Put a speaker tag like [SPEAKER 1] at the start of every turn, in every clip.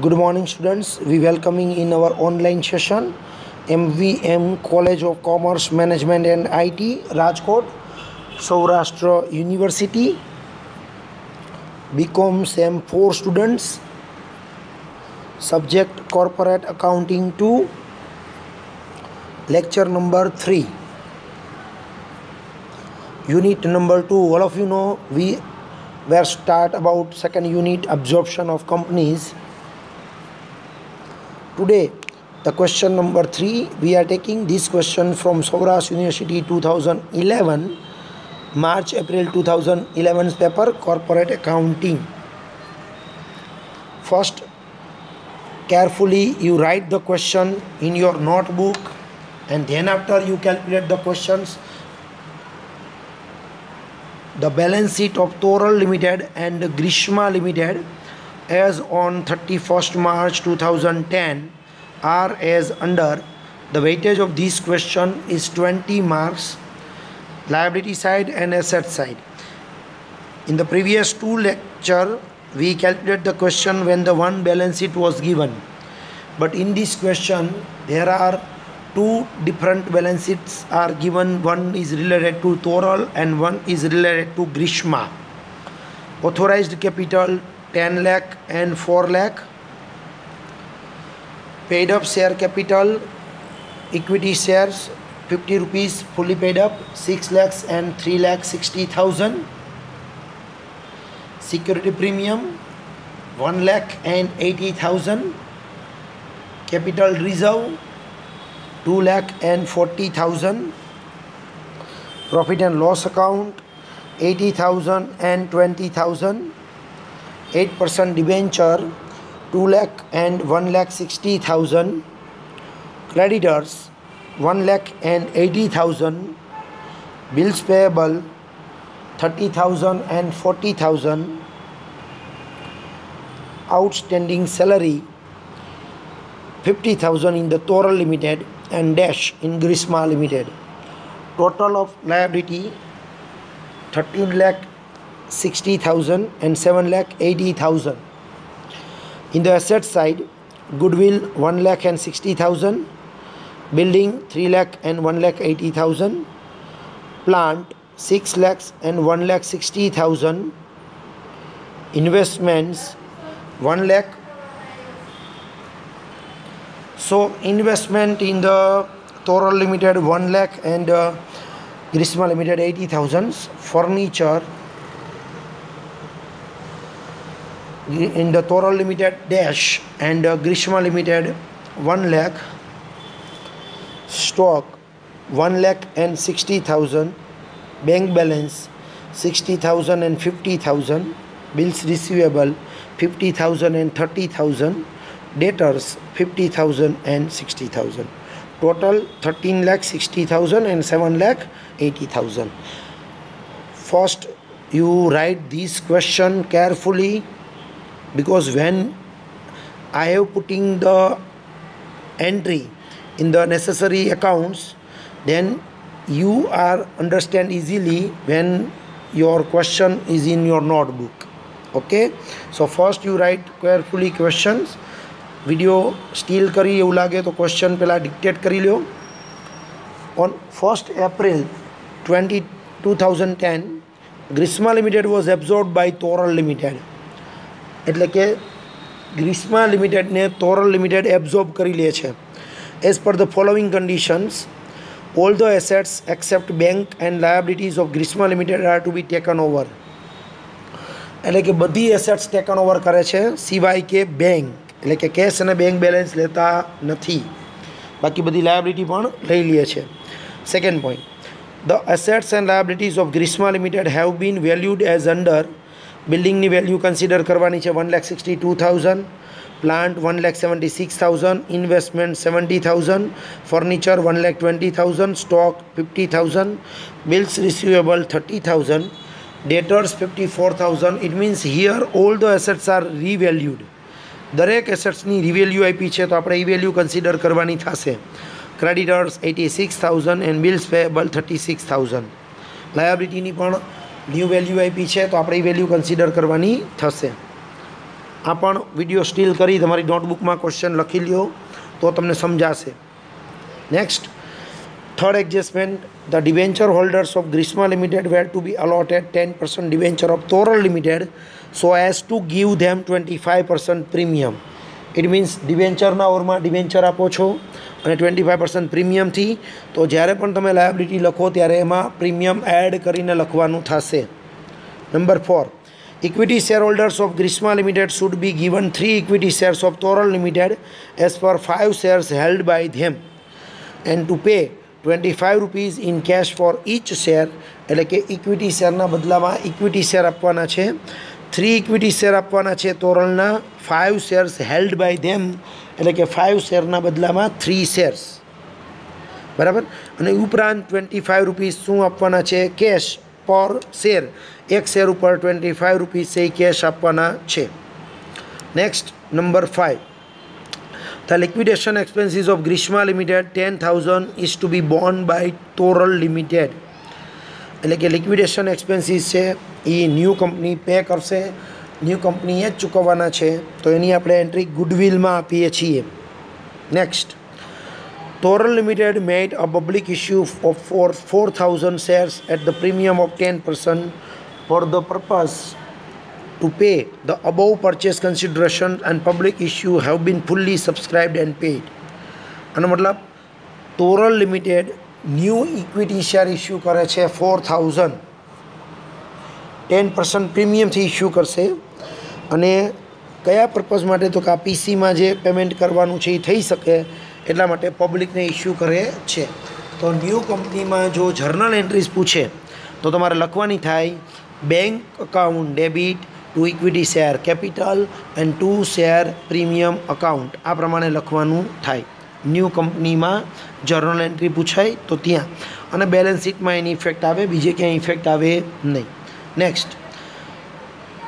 [SPEAKER 1] Good morning, students. We welcoming in our online session MVM College of Commerce Management and IT, Rajkot, Saurashtra University. BCom SEM 4 students. Subject Corporate Accounting 2. Lecture number 3. Unit number 2. All of you know we were start about second unit, absorption of companies. Today, the question number 3, we are taking this question from Saurashtra University 2011, March-April 2011's paper, Corporate Accounting. First, carefully you write the question in your notebook and then after you calculate the questions. The balance sheet of Toral Limited and Grishma Limited as on 31st March 2010 are as under. The weightage of this question is 20 marks, liability side and asset side. In the previous two lecture, we calculated the question when the one balance sheet was given. But in this question, there are two different balance sheets are given. One is related to Toral and one is related to Grishma. Authorized capital 10 lakh and 4 lakh. Paid up share capital, equity shares 50 rupees fully paid up, 6 lakhs and 3 lakh 60,000. Security premium 1 lakh and 80,000. Capital reserve 2 lakh and 40,000. Profit and loss account 80,000 and 20,000. 8% debenture 2 lakh and 1 lakh 60,000. Creditors 1 lakh and 80,000. Bills payable 30,000 and 40,000. Outstanding salary 50,000 in the Toral Limited and dash in Grishma Limited. Total of liability 13 lakh 60,000 and 7 lakh 80,000. In the asset side, goodwill 1 lakh and 60,000, building 3 lakh and 1 lakh 80,000, plant 6 lakhs and 1 lakh 60,000, investments 1 lakh. So investment in the Toral Limited 1 lakh and Grishma Limited 80,000. Furniture in the Toral Limited dash and Grishma Limited 1 lakh. Stock 1 lakh and 60,000. Bank balance 60,000 and 50,000. Bills receivable 50,000 and 30,000. Debtors 50,000 and 60,000. Total 13 lakh 60,000 and 7 lakh 80,000. First, you write this question carefully, because when I have putting the entry in the necessary accounts, then you are understand easily when your question is in your notebook. Okay, so first you write carefully questions. Video still કરી એવું લાગે તો question પહેલા dictate કરી લ્યો. On 1st April 2010, Grishma Limited was absorbed by Toral Limited. એટલે કે Grishma Limited ને Toral Limited absorb કરી લે છે. As per the following conditions, all the assets except bank and liabilities of Grishma Limited are to be taken over. એટલે કે બધી assets taken over કરે છે સિવાય કે bank, એટલે કે કેશ અને બેંક બેલેન્સ લેતા નથી, બાકી બધી લાયબિલિટી પણ લઈ લે છે. Second point, the assets and liabilities of Grishma limited have been valued as under. બિલ્ડિંગની વેલ્યુ કન્સિડર કરવાની છે 1,62,000, plant 1,76,000, investment 70,000, furniture 1,20,000, stock 50,000, bills receivable 30,000, debtors 54,000. It means here all the assets are revalued. દરેક એસેટ્સની રિવેલ્યુ આપી છે તો આપણે એ વેલ્યુ કન્સિડર કરવાની થશે. Creditors 86,000 and bills payable 36,000. લાયબિલિટીની પણ ન્યૂ વેલ્યુ આપી છે તો આપણે એ વેલ્યુ કન્સિડર કરવાની થશે. आ पण विडियो स्टील करी तमारी नोटबुक में क्वेश्चन लखी लो तो तमने समझाशे। Next, third adjustment, the debenture holders of Grishma limited were to be allotted 10% debenture of Toral limited so as to give them 25% premium. It means डिवेंचरना ओरमा डिवेंचर आपो छो અને 25% પ્રીમિયમથી, તો જ્યારે પણ તમે લાયબિલિટી લખો ત્યારે એમાં પ્રીમિયમ એડ કરીને લખવાનું થશે। Number 4, equity share holders of Grishma limited should be given 3 equity shares of Toral limited as per 5 shares held by them and to pay 25 rupees in cash for each share. એટલે કે equity શેરના બદલામાં equity share આપવાના છે, 3 equity share આપવાના છે તોરલના, 5 shares held by ધેમ એટલે કે 5 શેરના બદલામાં 3 શેર્સ, બરાબર। અને ઉપરાંત 25 રૂપીઝ શું આપવાના છે? કેશ પર શેર, એક શેર ઉપર 25 રૂપીઝ છે કેશ આપવાના છે। Next, number 5, the liquidation expenses of Grishma limited 10,000 is to be borne by Toral limited. એટલે કે લિક્વિડેશન એક્સપેન્સીસ છે એ ન્યૂ કંપની પે કરશે, ન્યૂ કંપનીએ જ ચૂકવવાના છે, તો એની આપણે એન્ટ્રી ગુડવિલમાં આપીએ છીએ। Next, Toral limited made a public issue of 4,000 shares at the premium of 10% for the purpose to pay the above purchase consideration and public issue have been fully subscribed and paid. આનો મતલબ Toral limited new equity share issue કરે છે 4,000, 10% પ્રીમિયમથી issue કરશે। અને કયા purpose માટે? તો કે આ પીસીમાં જે પેમેન્ટ કરવાનું છે એ થઈ શકે એટલા માટે પબ્લિકને ઇસ્યુ કરે છે। તો ન્યૂ કંપનીમાં જો જર્નલ એન્ટ્રીઝ પૂછે તો તમારે લખવાની થાય bank account debit to equity share capital and two share premium account, આ પ્રમાણે લખવાનું થાય। ન્યૂ કંપનીમાં જર્નલ એન્ટ્રી પૂછાય તો ત્યાં, અને બેલેન્સ શીટમાં એની ઇફેક્ટ આવે, બીજે ક્યાંય ઇફેક્ટ આવે નહીં। Next,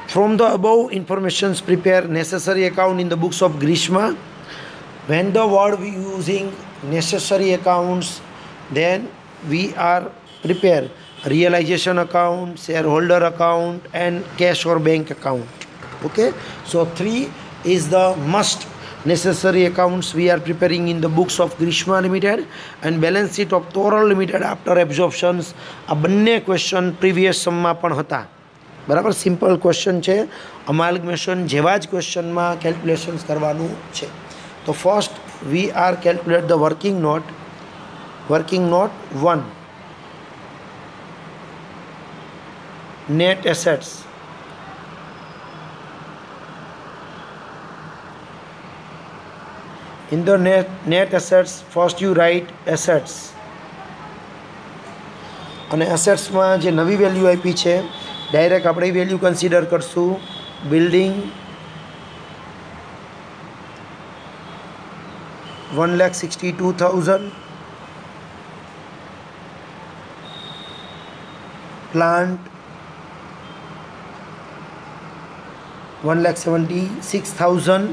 [SPEAKER 1] from the above informations prepare necessary account in the books of Grishma. When the word we using necessary accounts, then we are prepare realization account, shareholder account and cash or bank account. Okay, so 3 is the must necessary accounts we are preparing in the books of Grishma Limited and balance sheet of Toral Limited after absorptions। આ બંને question previous સમમાં પણ હતા, બરાબર। Simple question છે, અમાલ્ગમેશન જેવા જ ક્વેશ્ચનમાં calculations કરવાનું છે। તો first we are calculate the working note 1, net assets, in the net assets first you write assets, અને એસેટ્સમાં જે નવી વેલ્યુ આપી છે ડાયરેક્ટ આપણે વેલ્યુ કન્સિડર કરશું। બિલ્ડિંગ 1,62,000, પ્લાન્ટ 1,76,000,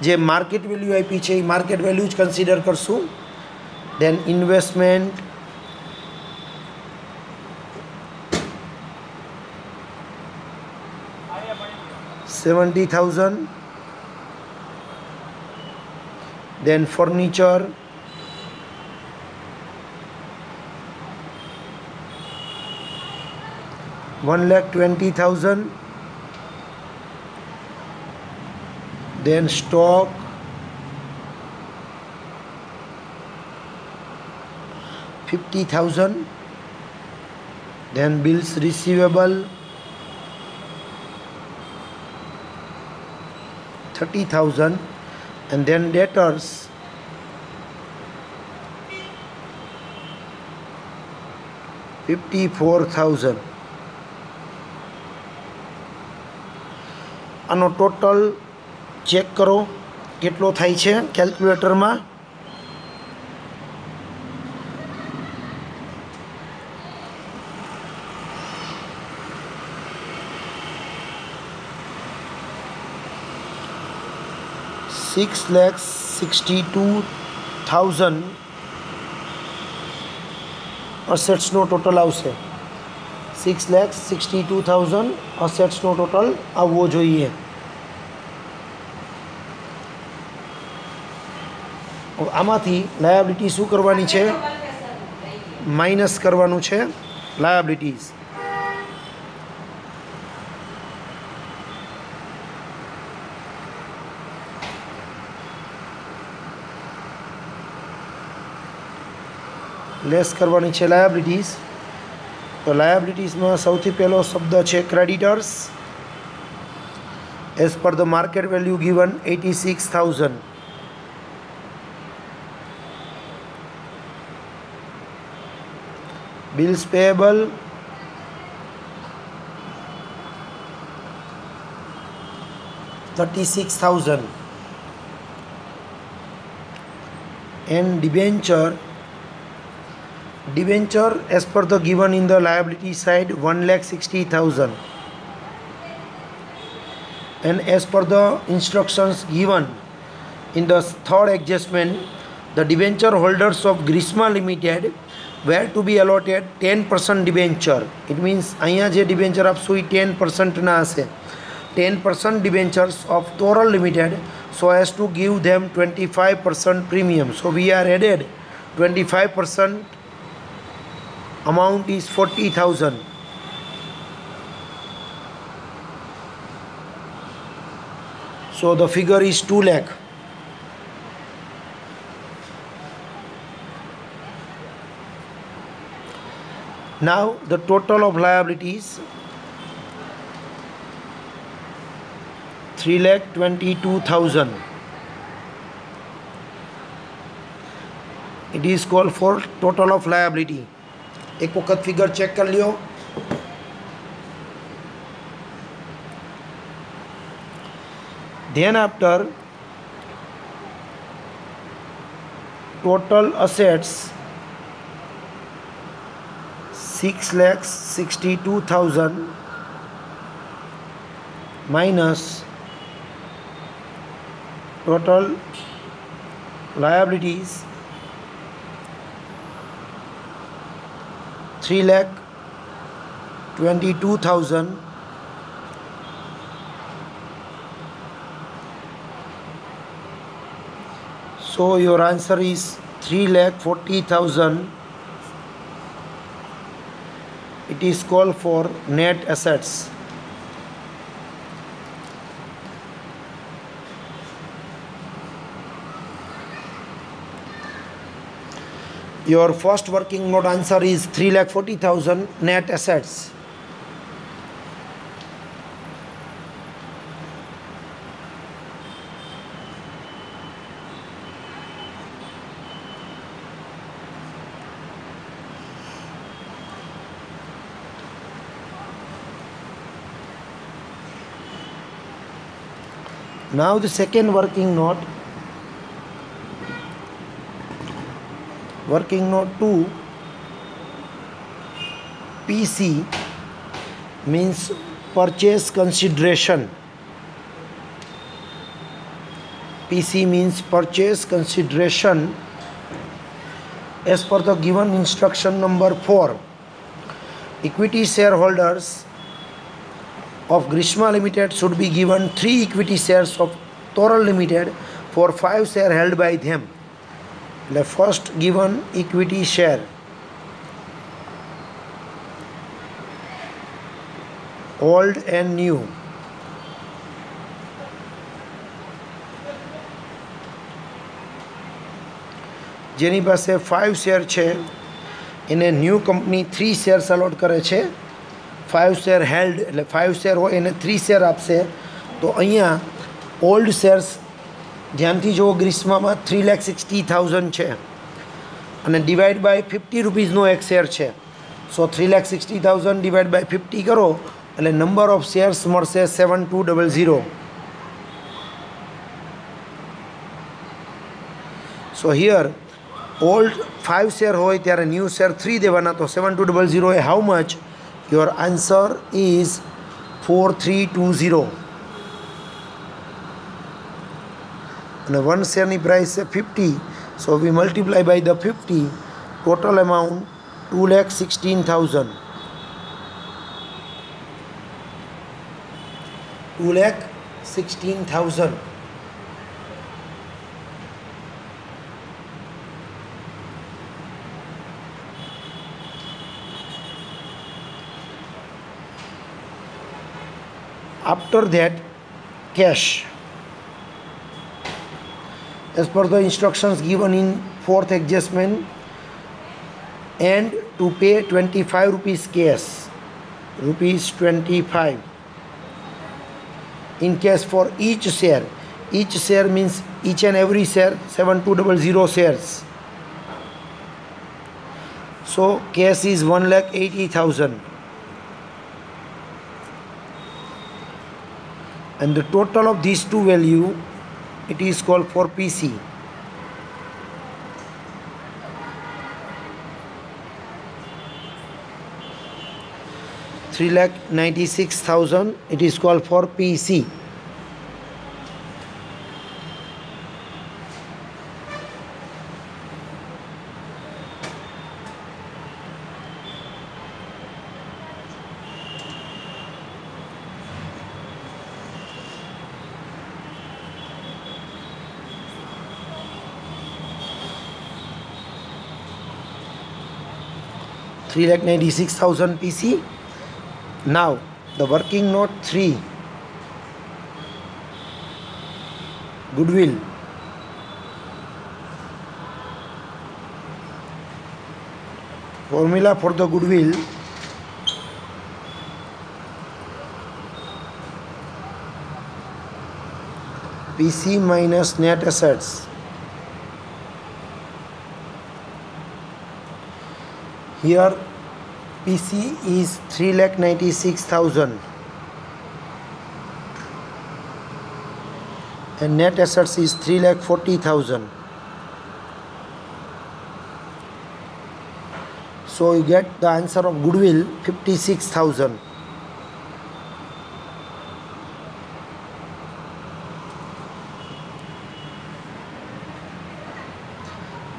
[SPEAKER 1] જે માર્કેટ વેલ્યુ આપી છે એ માર્કેટ વેલ્યુ જ કન્સિડર કરશું। દેન investment 70,000, then furniture 1,20,000, then stock 50,000, then bills receivable 30,000 and then debtors 54,000। આનો ટોટલ ચેક કરો કેટલો થાય છે કેલ્ક્યુલેટરમાં। 6,62,000 અસેટ્સનો ટોટલ આવશે। 6,62,000 અસેટ્સનો ટોટલ આવવો જોઈએ। આમાંથી લાયબિલિટી શું કરવાની છે? માઇનસ કરવાનું છે લાયબિલિટીઝ. લેસ કરવાની છે લાયબિલિટીઝ. તો લાયબિલિટીઝમાં સૌથી પહેલો શબ્દ છે creditors. As per the market value given 86,000. Bills payable, $36,000. And debenture as per the given in the liability side 1,60,000. And as per the instructions given in the third adjustment, the debenture holders of Grishma Limited were to be allotted 10% debenture. It means અહીંયા જે debenture આપશું એ 10%ના હશે. 10% debentures of Toral Limited so as to give them 25% premium. So we are added 25%. Amount is 40,000. So the figure is 2 lakh. Now the total of liabilities 3,22,000. It is called for total of liability. एक वक्त figure check कर लियो. Then after total assets 6,62,000 minus total liabilities 3,22,000 . So your answer is 3,40,000. It is called for net assets. Your first working note answer is 3,40,000 net assets. Now the second working note. Working note 2, PC means purchase consideration. PC means purchase consideration. As per the given instruction number 4, equity shareholders of Grishma Limited should be given 3 equity shares of Toral Limited for 5 shares held by them. The first given equity share, old and new. જેની પાસે 5 share છે એને new company 3 shares a lot કરે છે. 5 share held એટલે 5 share હોય એને 3 share આપશે. તો અહીંયા ઓલ્ડ શેર્સ ધ્યાનથી જુઓ, ગ્રીસ્મામાં 3,60,000 છે અને ડિવાઈડ બાય 50 રૂપીઝનો એક શેર છે. સો 3,60,000 ડિવાઈડ બાય 50 કરો એટલે નંબર ઓફ શેર્સ મળશે 7200. સો હિયર ઓલ્ડ 5 શેર હોય ત્યારે ન્યૂ શેર 3 દેવાના. તો 7200 એ how much? Your answer is 4320. અને 1 શેરની પ્રાઇસ છે 50. So we multiply by the 50. Total amount 2,16,000. 2,16,000. After that, cash. As per the instructions given in fourth adjustment, and to pay 25 rupees cash, rupees 25 in cash for each share. Each share means each and every share, 7200 shares. So cash is 1,80,000. And the total of these two value, it is called for PC. $3,96,000, it is called for PC. $3,96,000 PC. Now the working note 3, goodwill. Formula for the goodwill: PC minus net assets. Here PC is 3,96,000 and net assets is 3,40,000. So you get the answer of goodwill 56,000.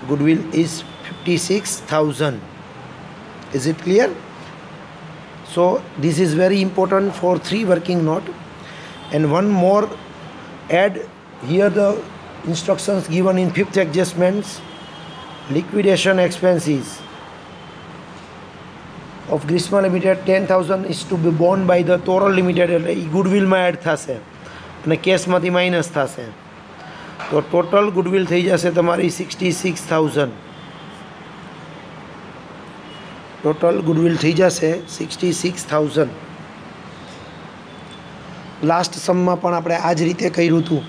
[SPEAKER 1] Goodwill is 56,000. Is it clear? So this is very important for 3 working note. And one more, add here the instructions given in 5th adjustments. Liquidation expenses of Grishma Limited 10,000 is to be borne by the Toral Limited. એટલે એ ગુડવિલમાં add થશે અને કેશમાંથી minus થશે. તો total goodwill થઈ જશે તમારી 66,000. Total goodwill થઈ જશે 66,000. લાસ્ટ સમમાં પણ આપણે આ જ રીતે કર્યું હતું.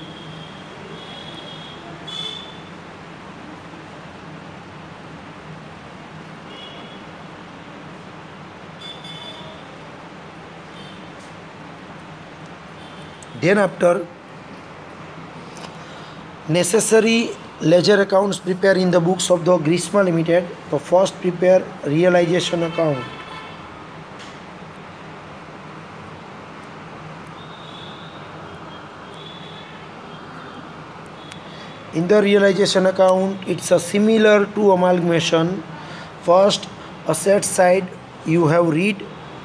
[SPEAKER 1] Then after, necessary ledger accounts prepare in the books of the Grishma Limited. So first prepare realization account. In the realization account, it's a similar to amalgamation. First, asset side you have read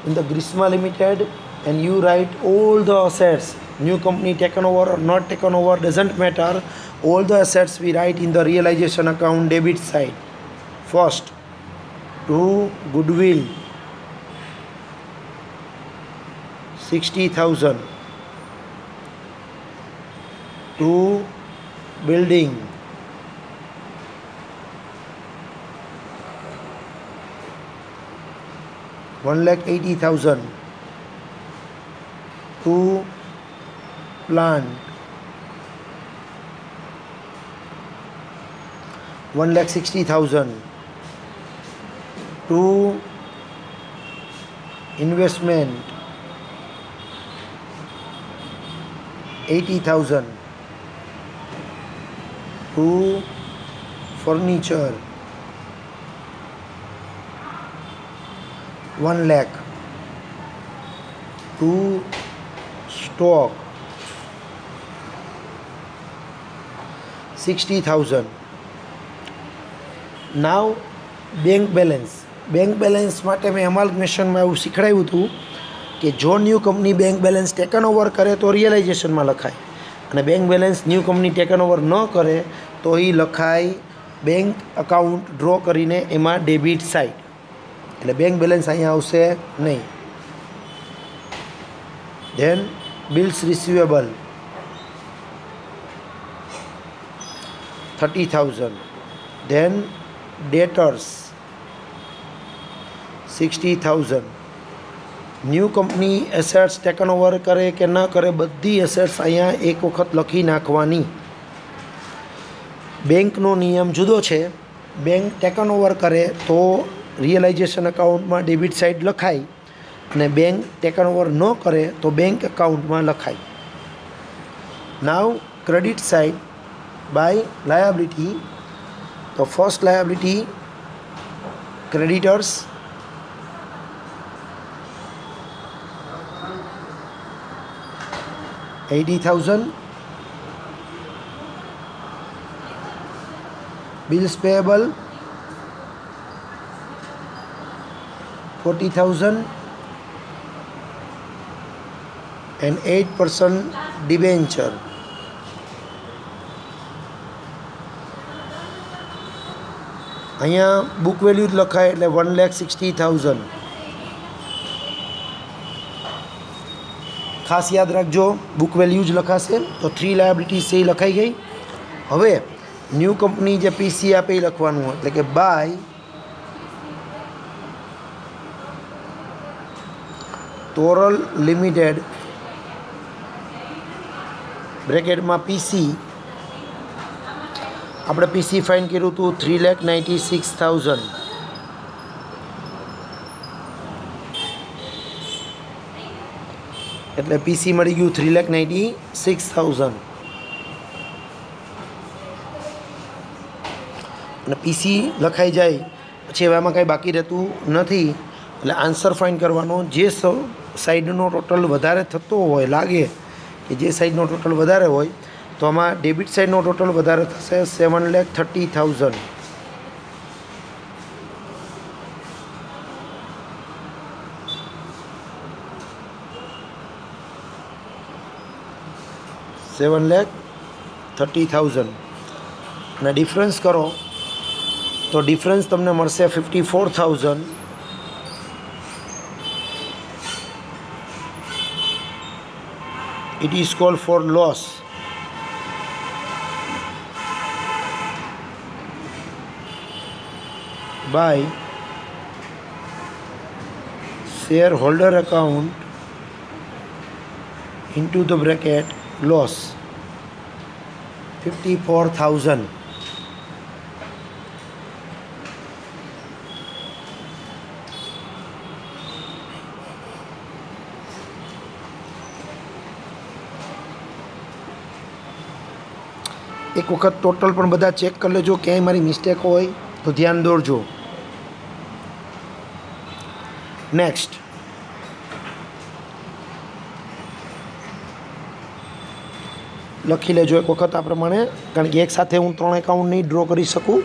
[SPEAKER 1] in the Grishma Limited and you write all the assets. New company taken over or not taken over doesn't matter. All the assets we write in the realization account debit side. First, to goodwill 60,000, to building 1,80,000, to plant 1,60,000, to investment 80,000, to furniture 1 lakh, to stock 60,000. Now bank balance માટે મેં અમાલ્ગમેશનમાં એવું શીખવાડ્યું હતું કે જો new company bank balance taken over કરે તો રિયલાઇઝેશનમાં લખાય અને bank balance new company taken over ન કરે તો એ લખાય બેંક અકાઉન્ટ ડ્રો કરીને એમાં ડેબિટ સાઇડ. એટલે બેંક બેલેન્સ અહીંયા આવશે નહીં. Then bills receivable 30,000. Then debtors 60,000. New company assets taken over करे कि न करे बधी एसेट्स अहींया एक वखत लखी नाखवानी। बेंकनो नियम जुदो छे। बैंक टेकन ओवर करे तो रियलाइजेशन अकाउंट में डेबिट साइड लखाय ने बैंक टेकन ओवर न करे तो बैंक अकाउंट में लखाय। Now credit side by liability. तो first liability creditors 80,000. Bills payable 40,000 and 8% debenture. अहींया बुक वेल्यू लखाय एटले 1,60,000. खास याद रखो बुक वेल्यूज लखाशे तो 3 लायबिलिटी से ही लखाई गई। हवे न्यू कंपनी जे पीसी आपे लखवानुं एटले के बाय तोरल लिमिटेड ब्रेकेट में पीसी આપણે પીસી ફાઇન કર્યું હતું 3,96,000. એટલે પીસી મળી ગયું 3,96,000. અને પીસી લખાઈ જાય પછી હવે આમાં કાંઈ બાકી રહેતું નથી એટલે આન્સર ફાઇન કરવાનો। જે સાઈડનો ટોટલ વધારે થતો હોય લાગે કે જે સાઈડનો ટોટલ વધારે હોય तो आम डेबिट साइड टोटल वधारे थशे 7,30,000। ने डिफरन्स करो तो डिफरन्स तमने मळशे 54,000। It is called for loss. by shareholder account into the bracket loss 54,000। एक वक्त टोटल पण बधा चेक कर लेजो क्या मारी मिस्टेक होय तो ध्यान दौड़जो। नेक्स्ट लखी लेजो एक वक्त आ प्रमाणे कारण कि एक साथ हूँ 3 एकाउंट नहीं ड्रॉ करी सकूँ।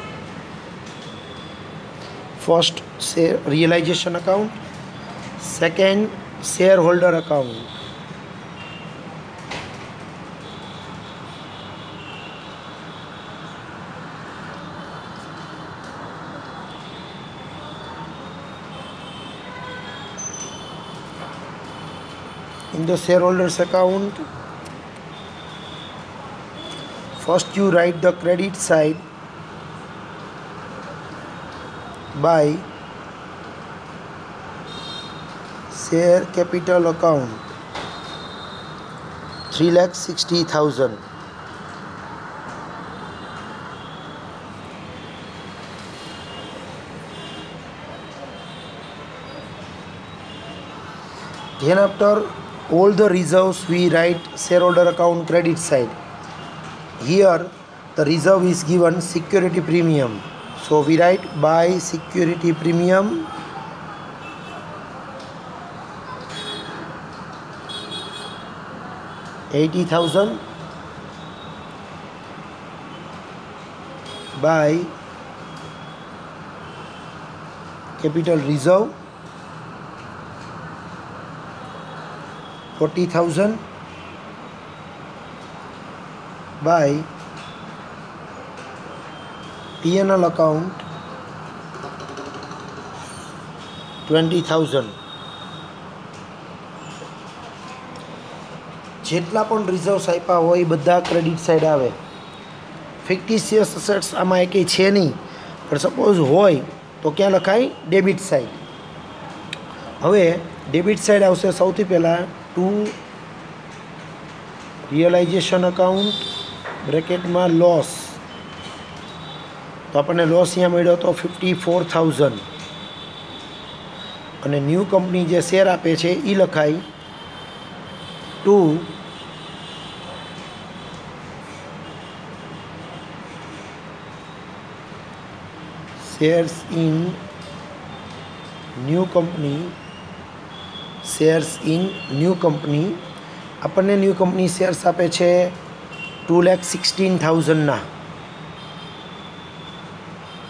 [SPEAKER 1] First realization account, second shareholder account. In the shareholders account, first you write the credit side by share capital account 3,60,000। Then after all the reserves we write shareholder account credit side. Here the reserve is given security premium, so we write by security premium $80,000 by capital reserve 40,000 by P&L account 20,000। જેટલા પણ reserves આપ્યા હોય એ બધા credit side આવે. ફિક્ટિશિયસ assets આમાં એકેય છે નહીં, પણ સપોઝ હોય તો ક્યાં લખાય? Debit side. હવે ડેબિટ સાઇડ આવશે સૌથી પહેલાં ટુ રિયલાઇઝેશન અકાઉન્ટ બ્રેકેટમાં લોસ. તો આપણને લોસ અહીંયા મળ્યો હતો 54,000 અને ન્યૂ કંપની જે શેર આપે છે એ લખાય to shares in new company. Shares in new company આપણને ન્યૂ કંપની શેર્સ આપે છે 2,16,000ના.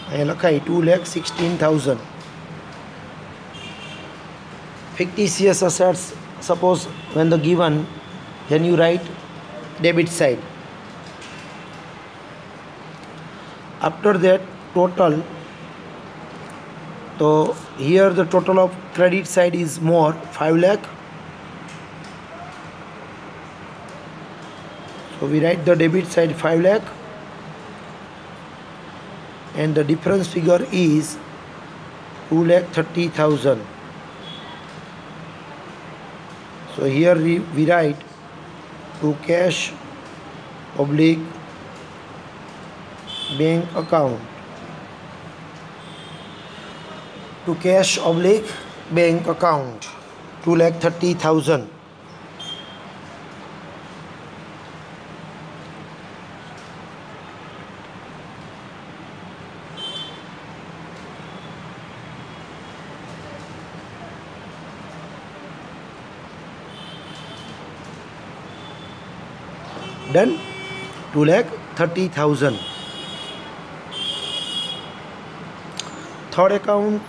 [SPEAKER 1] અહીંયા લખાય 2,16,000. fictitious assets, suppose when the given, then you write debit side. After that total, so here the total of credit side is more 5 lakh. So we write the debit side 5 lakh and the difference figure is 2,30,000. So here we write to cash oblique bank account. To cash oblique bank account 2,30,000. Done. 2,30,000. Third account,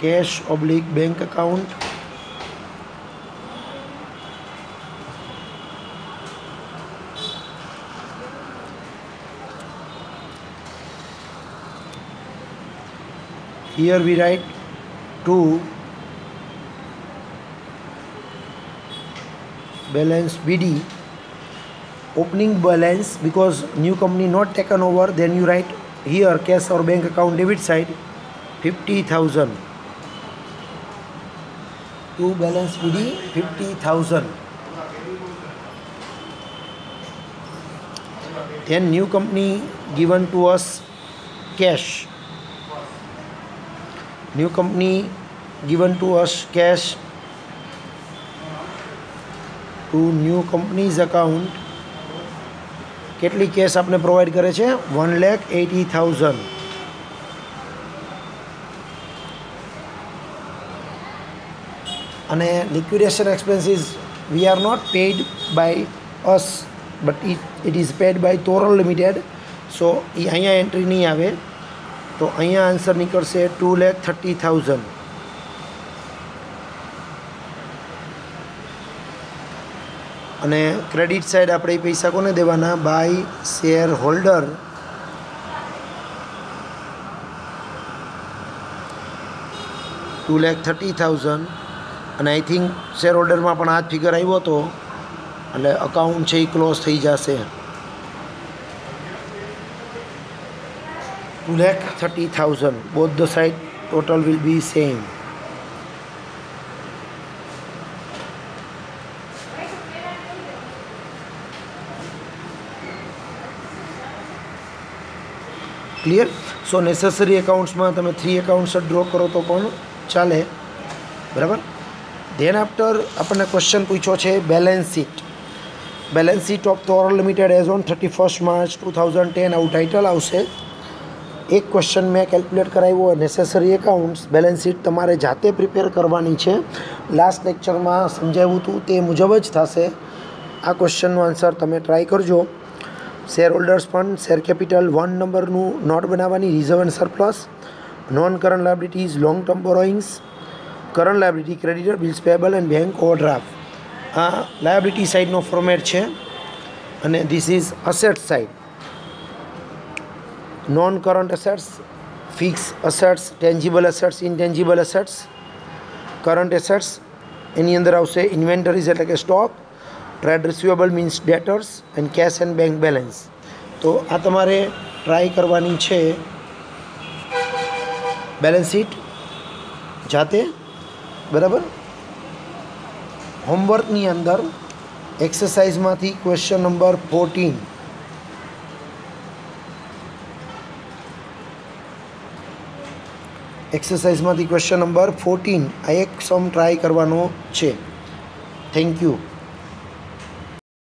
[SPEAKER 1] cash oblique bank account. Here we write to balance BD, opening balance, because new company not taken over, then you write here cash or bank account debit side 50,000 to balance BD 50,000. Then new company given to us cash. New company given to us cash to new company's account. કેટલી cash આપણે provide કરે છે? 1,80,000. અને liquidation expenses we are not paid by us, but it is paid by Toral limited. So એ અહીંયા entry નહીં આવે. તો અહીંયા આન્સર નીકળશે 2,30,000. અને ક્રેડિટ સાઇડ આપણે પૈસા કોને દેવાના? By shareholder. $2,30,000. અને આઈ થિંક શેર હોલ્ડરમાં પણ આ જ ફિગર આવ્યો હતો, એટલે અકાઉન્ટ છે એ ક્લોઝ થઈ જશે. 2,30,000. Both the side total will be same. Clear? So necessary એકાઉન્ટ્સમાં તમે 3 એકાઉન્ટ્સ ડ્રો કરો તો પણ ચાલે, બરાબર. ધેન આફ્ટર આપણને ક્વેશ્ચન પૂછ્યો છે balance sheet. Balance sheet of Toral limited as on 31 March 2010 આવું ટાઇટલ આવશે. એક ક્વેશ્ચન મેં કેલ્ક્યુલેટ કરાવ્યો. નેસેસરી એકાઉન્ટ્સ બેલેન્સ શીટ તમારે જાતે પ્રિપેર કરવાની છે. લાસ્ટ લેક્ચરમાં સમજાવ્યું હતું તે મુજબ જ થશે. આ ક્વેશ્ચનનો આન્સર તમે ટ્રાય કરજો. Share holders fund, share capital 1 નંબરનું નોટ બનાવવાની, reserve and surplus, non current liabilities, long term borrowings, current liability, creditor, bills payable and bank overdraft. આ લાયબિલિટી સાઇડનો ફોર્મેટ છે અને this is asset side. Non current assets, fix assets, tangible assets, intangible assets, current assets, એની અંદર આવશે inventories એટલે કે stock, trade receivable means debtors and cash and bank balance. તો આ તમારે ટ્રાય કરવાની છે બેલેન્સ શીટ જાતે, બરાબર. હોમવર્કની અંદર એક્સરસાઇઝમાંથી ક્વેશ્ચન નંબર 14 એક્સરસાઇઝમાંથી ક્વેશ્ચન નંબર 14 આ એક સમ ટ્રાય કરવાનો છે. Thank you.